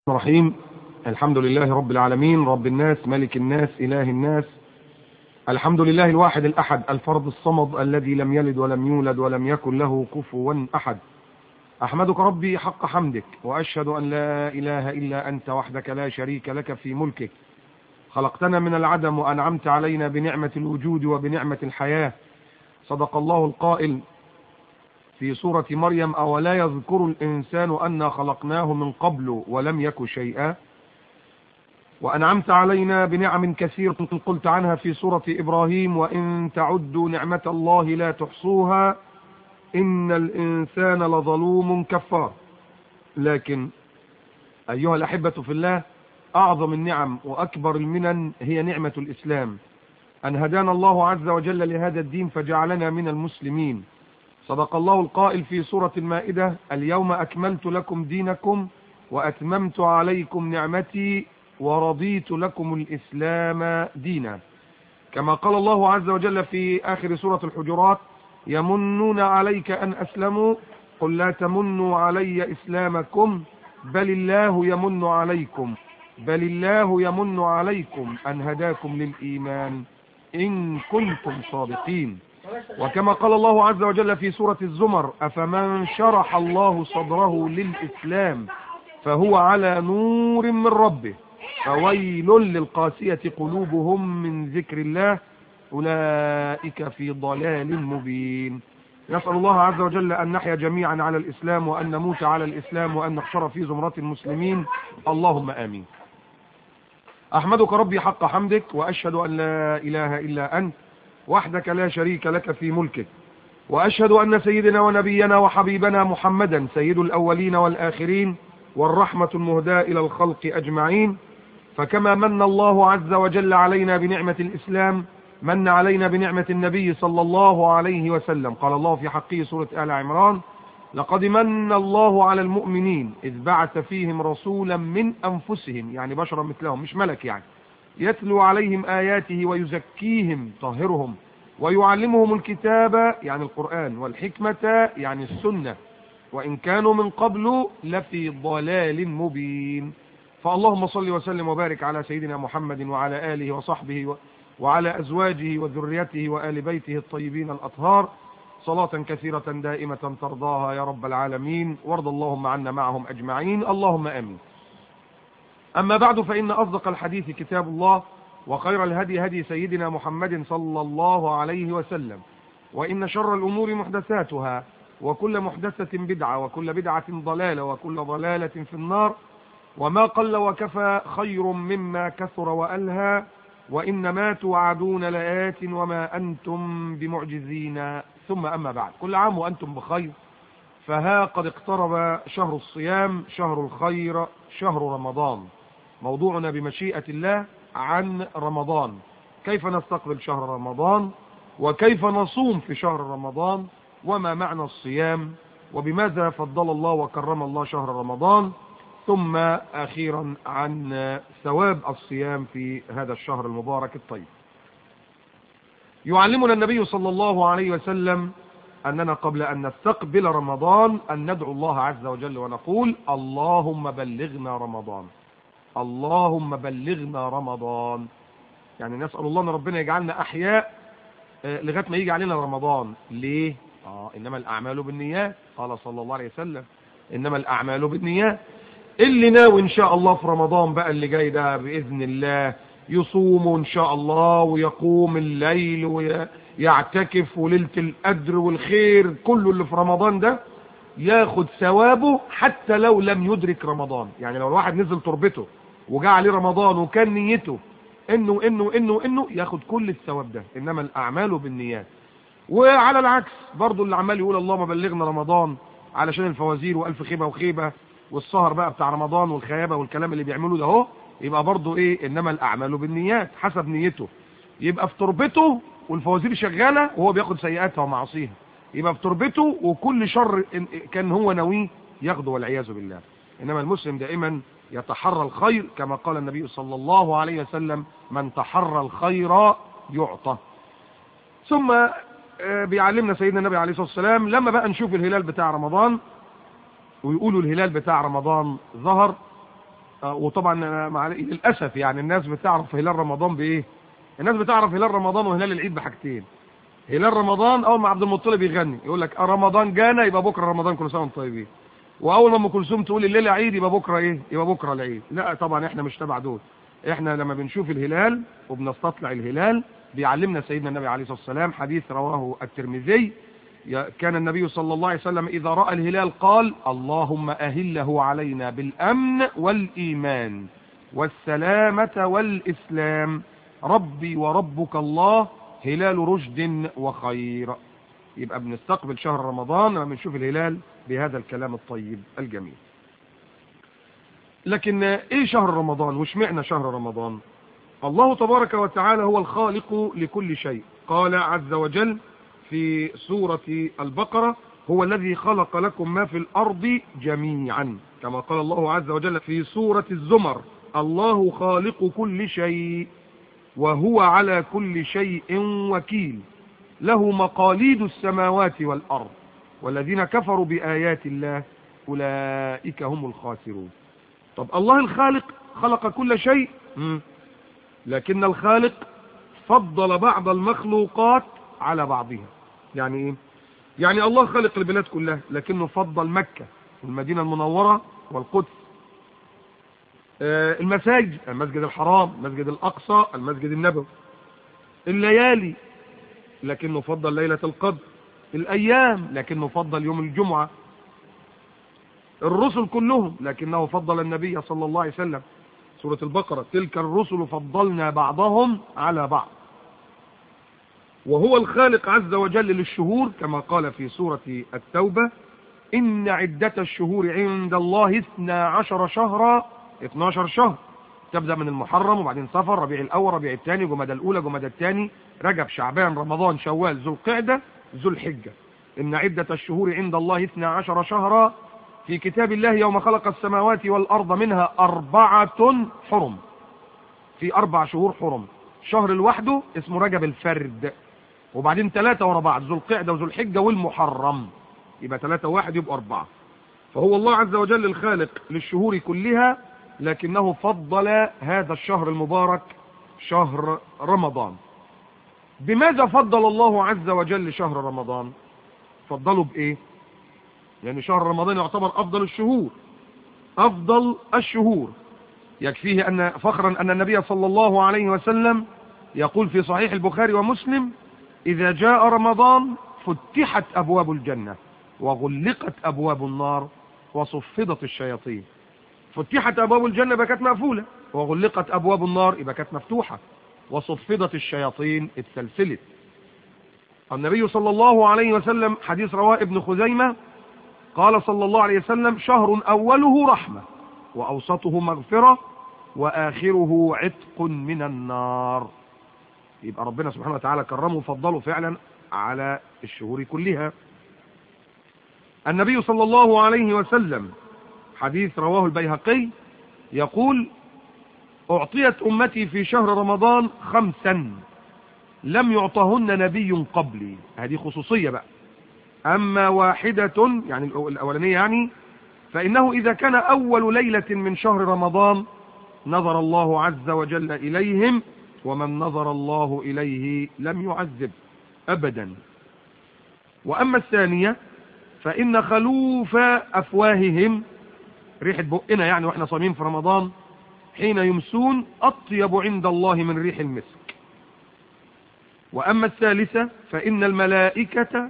الرحيم. الحمد لله رب العالمين، رب الناس، ملك الناس، إله الناس. الحمد لله الواحد الأحد الفرد الصمد الذي لم يلد ولم يولد ولم يكن له كفوا أحد. أحمدك ربي حق حمدك، وأشهد أن لا إله إلا أنت وحدك لا شريك لك في ملكك. خلقتنا من العدم وأنعمت علينا بنعمة الوجود وبنعمة الحياة. صدق الله القائل في سورة مريم: أولا يذكر الإنسان أنا خلقناه من قبل ولم يك شيئا. وأنعمت علينا بنعم كثيرة قلت عنها في سورة إبراهيم: وإن تعدوا نعمة الله لا تحصوها إن الإنسان لظلوم كفار. لكن أيها الأحبة في الله، أعظم النعم وأكبر المنن هي نعمة الإسلام، أن هدانا الله عز وجل لهذا الدين فجعلنا من المسلمين. صدق الله القائل في سورة المائدة: اليوم أكملت لكم دينكم وأتممت عليكم نعمتي ورضيت لكم الإسلام دينا. كما قال الله عز وجل في آخر سورة الحجرات: يمنون عليك أن أسلموا قل لا تمنوا علي إسلامكم بل الله يمن عليكم أن هداكم للإيمان إن كنتم صادقين. وكما قال الله عز وجل في سورة الزمر: أفمن شرح الله صدره للإسلام فهو على نور من ربه فويل للقاسية قلوبهم من ذكر الله أولئك في ضلال مبين. نسأل الله عز وجل أن نحيا جميعا على الإسلام وأن نموت على الإسلام وأن نحشر في زمرة المسلمين، اللهم آمين. أحمدك ربي حق حمدك، وأشهد أن لا إله إلا أنت وحدك لا شريك لك في ملكك، وأشهد أن سيدنا ونبينا وحبيبنا محمدا سيد الأولين والآخرين والرحمة المهداة إلى الخلق أجمعين. فكما من الله عز وجل علينا بنعمة الإسلام من علينا بنعمة النبي صلى الله عليه وسلم. قال الله في حقه سورة آل عمران: لقد من الله على المؤمنين إذ بعث فيهم رسولا من أنفسهم، يعني بشرا مثلهم مش ملك، يعني يتلو عليهم آياته ويزكيهم طهرهم ويعلمهم الكتاب يعني القرآن والحكمة يعني السنة وإن كانوا من قبل لفي ضلال مبين. فاللهم صل وسلم وبارك على سيدنا محمد وعلى آله وصحبه وعلى أزواجه وذريته وآل بيته الطيبين الأطهار صلاة كثيرة دائمة ترضاها يا رب العالمين، وارض اللهم عنا معهم أجمعين، اللهم آمين. أما بعد، فإن أصدق الحديث كتاب الله، وخير الهدي هدي سيدنا محمد صلى الله عليه وسلم، وإن شر الأمور محدثاتها، وكل محدثة بدعة، وكل بدعة ضلالة، وكل ضلالة في النار. وما قل وكفى خير مما كثر وألهى، وإنما توعدون لآت وما أنتم بمعجزين. ثم أما بعد، كل عام وأنتم بخير. فها قد اقترب شهر الصيام، شهر الخير، شهر رمضان. موضوعنا بمشيئة الله عن رمضان، كيف نستقبل شهر رمضان، وكيف نصوم في شهر رمضان، وما معنى الصيام، وبماذا فضل الله وكرم الله شهر رمضان، ثم أخيرا عن ثواب الصيام في هذا الشهر المبارك الطيب. يعلمنا النبي صلى الله عليه وسلم أننا قبل أن نستقبل رمضان أن ندعو الله عز وجل ونقول: اللهم بلغنا رمضان، اللهم بلغنا رمضان. يعني نسأل الله أن ربنا يجعلنا أحياء لغاية ما يجي علينا رمضان. ليه؟ إنما الأعمال بالنيات، قال صلى الله عليه وسلم: إنما الأعمال بالنيات. اللي ناوي إن شاء الله في رمضان بقى اللي جاي ده بإذن الله يصوم إن شاء الله ويقوم الليل ويعتكف وليلة القدر والخير كله اللي في رمضان ده ياخد ثوابه حتى لو لم يدرك رمضان. يعني لو الواحد نزل تربته وجاء عليه رمضان وكان نيته إنه ياخد كل الثواب ده. إنما الأعمال بالنيات. وعلى العكس برضو اللي عمال يقول اللهم بلغنا رمضان علشان الفوازير وألف خيبة وخيبة والسهر بقى بتاع رمضان والخيابة والكلام اللي بيعملوه ده اهو، يبقى برضو إنما الأعمال بالنيات، حسب نيته. يبقى في تربته والفوازير شغالة وهو بياخد سيئاتها ومعاصيها، يبقى في تربته وكل شر كان هو ناويه ياخده والعياذ بالله. إنما المسلم دائما يتحرى الخير، كما قال النبي صلى الله عليه وسلم: من تحرى الخير يعطى. ثم بيعلمنا سيدنا النبي عليه الصلاة والسلام لما بقى نشوف الهلال بتاع رمضان ويقولوا الهلال بتاع رمضان ظهر، وطبعا للأسف يعني الناس بتعرف هلال رمضان بإيه؟ الناس بتعرف هلال رمضان وهلال العيد بحاجتين. هلال رمضان أول ما عبد المطلب يغني يقول لك رمضان جانا، يبقى بكرة رمضان، كل سنة وانتم طيبين. وأول ما أم كلثوم تقول الليلة عيد يبقى بكرة إيه؟ يبقى بكرة العيد. لا طبعا إحنا مش تبع دول. إحنا لما بنشوف الهلال وبنستطلع الهلال بيعلمنا سيدنا النبي عليه الصلاة والسلام حديث رواه الترمذي، كان النبي صلى الله عليه وسلم إذا رأى الهلال قال اللهم أهله علينا بالأمن والإيمان والسلامة والإسلام، ربي وربك الله، هلال رشد وخير. يبقى بنستقبل شهر رمضان لما بنشوف الهلال بهذا الكلام الطيب الجميل. لكن ايه شهر رمضان؟ وش معنى شهر رمضان؟ الله تبارك وتعالى هو الخالق لكل شيء. قال عز وجل في سورة البقرة هو الذي خلق لكم ما في الأرض جميعا، كما قال الله عز وجل في سورة الزمر الله خالق كل شيء وهو على كل شيء وكيل، له مقاليد السماوات والأرض والذين كفروا بآيات الله أولئك هم الخاسرون. طب الله الخالق خلق كل شيء، لكن الخالق فضل بعض المخلوقات على بعضها. يعني ايه؟ يعني الله خلق البلاد كلها لكنه فضل مكة والمدينة المنورة والقدس، المساجد، المسجد الحرام، المسجد الأقصى، المسجد النبوي، الليالي لكنه فضل ليلة القدر، الأيام لكنه فضل يوم الجمعة، الرسل كلهم لكنه فضل النبي صلى الله عليه وسلم. سورة البقرة تلك الرسل فضلنا بعضهم على بعض. وهو الخالق عز وجل للشهور كما قال في سورة التوبة إن عدة الشهور عند الله 12 شهرا، 12 شهر، تبدأ من المحرم وبعدين صفر، ربيع الأول، ربيع الثاني، جمادى الأولى، جمادى الثاني، رجب، شعبان، رمضان، شوال، ذو القعدة، ذو الحجة. إن عدة الشهور عند الله 12 شهرا في كتاب الله يوم خلق السماوات والأرض منها 4 حرم. في 4 شهور حرم، شهر لوحده اسمه رجب الفرد، وبعدين 3 ورا بعض، ذو القعدة وذو الحجة والمحرم، يبقى 3 و1 يبقى 4. فهو الله عز وجل الخالق للشهور كلها، لكنه فضل هذا الشهر المبارك شهر رمضان. بماذا فضل الله عز وجل شهر رمضان؟ فضله بإيه؟ يعني شهر رمضان يعتبر أفضل الشهور، أفضل الشهور. يكفيه أن فخرا أن النبي صلى الله عليه وسلم يقول في صحيح البخاري ومسلم إذا جاء رمضان فتحت أبواب الجنة وغلقت أبواب النار وصفدت الشياطين. فتحت أبواب الجنة يبقى كانت مقفولة، وغلقت أبواب النار يبقى كانت مفتوحة، وصفدت الشياطين اتسلسلت. النبي صلى الله عليه وسلم حديث رواه ابن خزيمة قال صلى الله عليه وسلم شهر أوله رحمة وأوسطه مغفرة وآخره عتق من النار. يبقى ربنا سبحانه وتعالى كرمه وفضله فعلا على الشهور كلها. النبي صلى الله عليه وسلم حديث رواه البيهقي يقول أعطيت أمتي في شهر رمضان 5 لم يعطهن نبي قبلي. هذه خصوصية بقى. أما واحدة يعني الأولانية يعني فإنه إذا كان أول ليلة من شهر رمضان نظر الله عز وجل إليهم ومن نظر الله إليه لم يعذب أبدا. وأما الثانية فإن خلوف أفواههم، ريحة بقنا يعني وإحنا صايمين في رمضان، حين يمسون أطيب عند الله من ريح المسك. وأما الثالثة فإن الملائكة